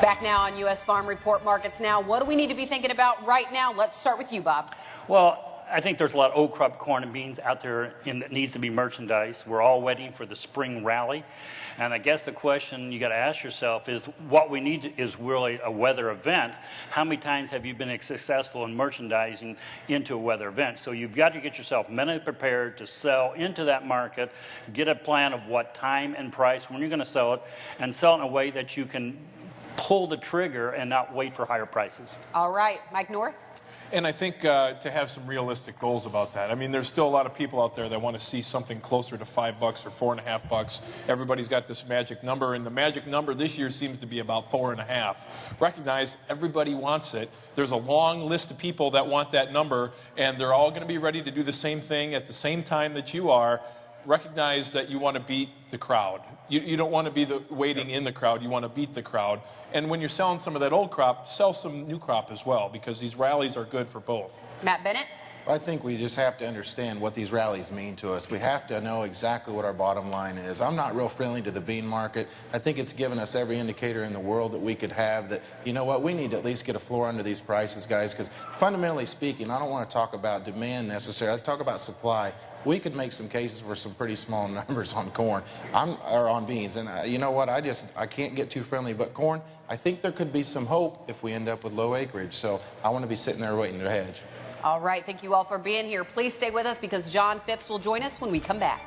Back now on U.S. Farm Report Markets Now. What do we need to be thinking about right now? Let's start with you, Bob. Well, I think there's a lot of old crop corn and beans out there that needs to be merchandised. We're all waiting for the spring rally. And I guess the question you got to ask yourself is what we need is really a weather event. How many times have you been successful in merchandising into a weather event? So you've got to get yourself mentally prepared to sell into that market, get a plan of what time and price, when you're going to sell it, and sell it in a way that you can pull the trigger and not wait for higher prices. All right, Mike North. And I think to have some realistic goals about that. I mean, there's still a lot of people out there that want to see something closer to $5 or $4.50. Everybody's got this magic number, and the magic number this year seems to be about 4.5. Recognize everybody wants it. There's a long list of people that want that number, and they're all going to be ready to do the same thing at the same time that you are. Recognize that you want to beat the crowd. You don't want to be waiting in the crowd. You want to beat the crowd. And when you're selling some of that old crop, sell some new crop as well, because these rallies are good for both. Matt Bennett. I think we just have to understand what these rallies mean to us. We have to know exactly what our bottom line is. I'm not real friendly to the bean market. I think it's given us every indicator in the world that we could have that, you know what, we need to at least get a floor under these prices, guys, because fundamentally speaking, I don't want to talk about demand necessarily. I talk about supply. We could make some cases for some pretty small numbers on corn or on beans. And you know what, I can't get too friendly, but corn, I think there could be some hope if we end up with low acreage. So I want to be sitting there waiting to hedge. All right, thank you all for being here. Please stay with us because John Phipps will join us when we come back.